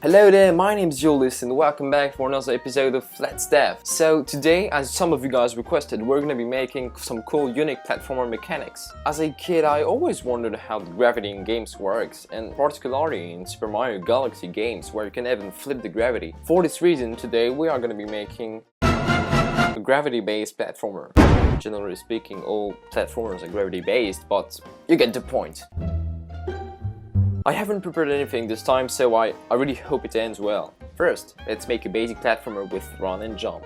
Hello there, my name is Julius and welcome back for another episode of Let's Dev. So today, as some of you guys requested, we're gonna be making some cool unique platformer mechanics. As a kid, I always wondered how the gravity in games works, and particularly in Super Mario Galaxy games where you can even flip the gravity. For this reason, today we are gonna be making a gravity-based platformer. Generally speaking, all platformers are gravity-based, but you get the point. I haven't prepared anything this time, so I really hope it ends well. First, let's make a basic platformer with run and jump.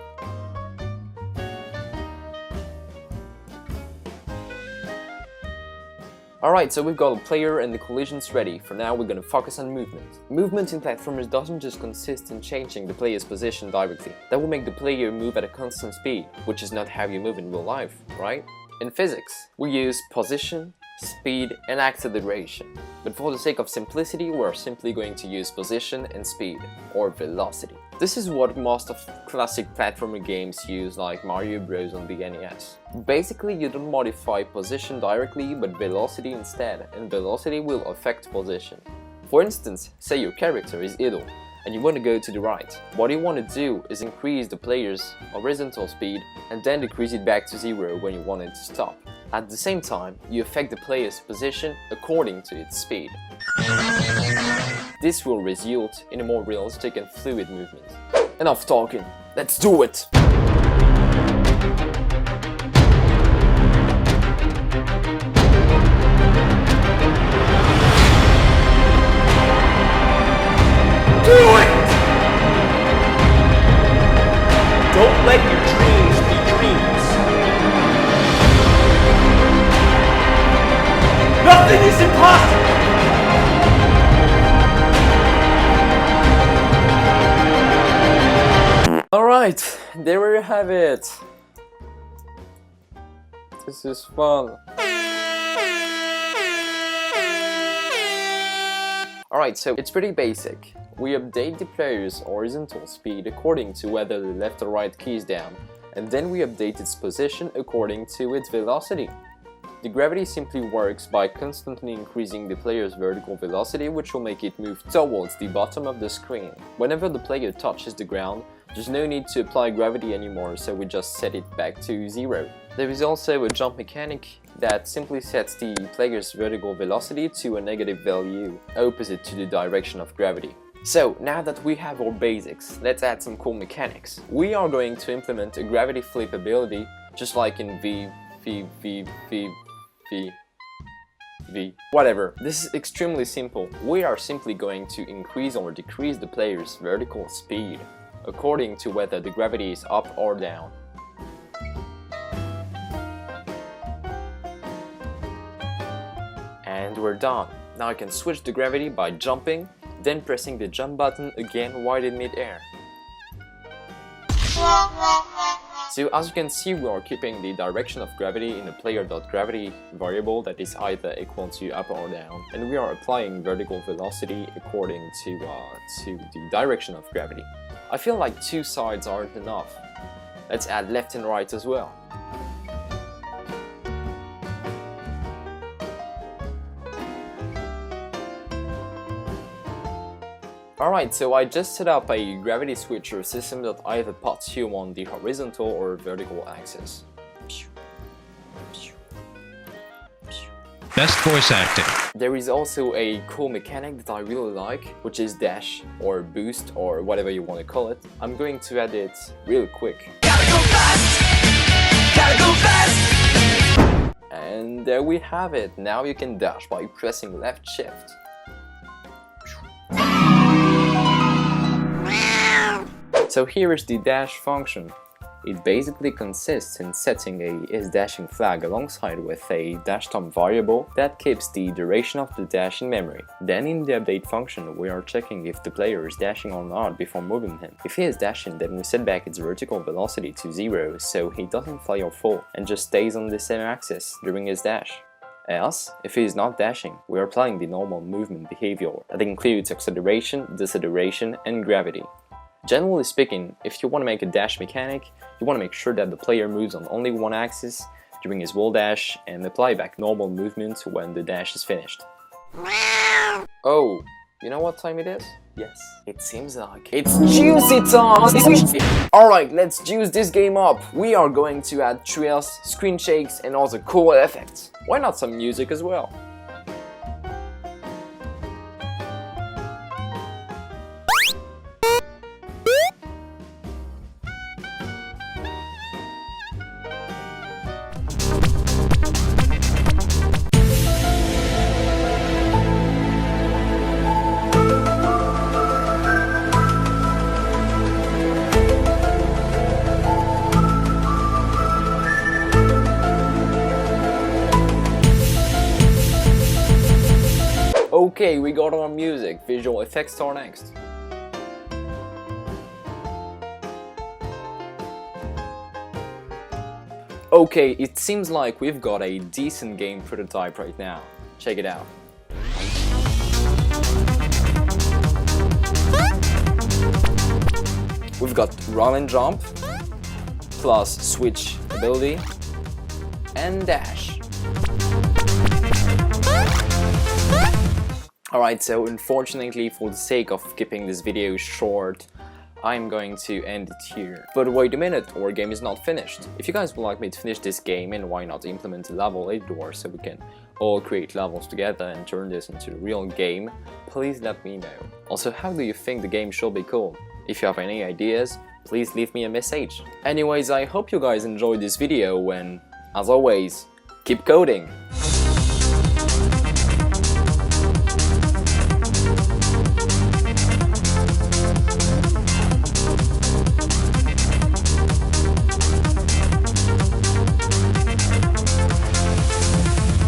Alright, so we've got a player and the collisions ready. For now, we're gonna focus on movement. Movement in platformers doesn't just consist in changing the player's position directly. That will make the player move at a constant speed, which is not how you move in real life, right? In physics, we use position, speed, and acceleration. But for the sake of simplicity, we're simply going to use position and speed, or velocity. This is what most of classic platformer games use, like Mario Bros on the NES. Basically, you don't modify position directly, but velocity instead, and velocity will affect position. For instance, say your character is idle, and you want to go to the right. What you want to do is increase the player's horizontal speed, and then decrease it back to 0 when you want it to stop. At the same time, you affect the player's position according to its speed. This will result in a more realistic and fluid movement. Enough talking, let's do it! Do it! Don't let your dreams be dreams. Nothing is impossible! Alright, there we have it. This is fun. Alright, so it's pretty basic. We update the player's horizontal speed according to whether the left or right key is down, and then we update its position according to its velocity. The gravity simply works by constantly increasing the player's vertical velocity, which will make it move towards the bottom of the screen. Whenever the player touches the ground, there's no need to apply gravity anymore, so we just set it back to 0. There is also a jump mechanic that simply sets the player's vertical velocity to a negative value, opposite to the direction of gravity. So, now that we have our basics, let's add some cool mechanics. We are going to implement a gravity flip ability, just like in whatever. This is extremely simple. We are simply going to increase or decrease the player's vertical speed according to whether the gravity is up or down. And we're done. Now I can switch the gravity by jumping, then pressing the jump button again while in mid-air. So as you can see, we are keeping the direction of gravity in a player.gravity variable that is either equal to up or down, and we are applying vertical velocity according to the direction of gravity. I feel like two sides aren't enough. Let's add left and right as well. Alright, so I just set up a gravity switcher system that either puts you on the horizontal or vertical axis. Best voice acting. There is also a cool mechanic that I really like, which is dash, or boost, or whatever you want to call it. I'm going to add it real quick. Gotta go fast! Gotta go fast! And there we have it. Now you can dash by pressing left shift. So here is the dash function. It basically consists in setting a isDashing flag alongside with a dashTime variable that keeps the duration of the dash in memory. Then in the update function, we are checking if the player is dashing or not before moving him. If he is dashing, then we set back its vertical velocity to 0 so he doesn't fly or fall and just stays on the same axis during his dash. Else, if he is not dashing, we are applying the normal movement behavior that includes acceleration, deceleration, and gravity. Generally speaking, if you want to make a dash mechanic, you want to make sure that the player moves on only one axis during his wall dash and apply back normal movement when the dash is finished. Oh, You know what time it is? Yes, it seems like it's juicy time! Alright, let's juice this game up. We are going to add trails, screen shakes and other cool effects. Why not some music as well? Okay, we got our music. Visual effects are next. Okay, it seems like we've got a decent game prototype right now. Check it out. We've got run and jump, plus switch ability, and dash. Alright, so unfortunately, for the sake of keeping this video short, I'm going to end it here. But wait a minute, our game is not finished. If you guys would like me to finish this game, and why not implement a level editor so we can all create levels together and turn this into a real game, please let me know. Also, how do you think the game should be called? If you have any ideas, please leave me a message. Anyways, I hope you guys enjoyed this video and, as always, keep coding!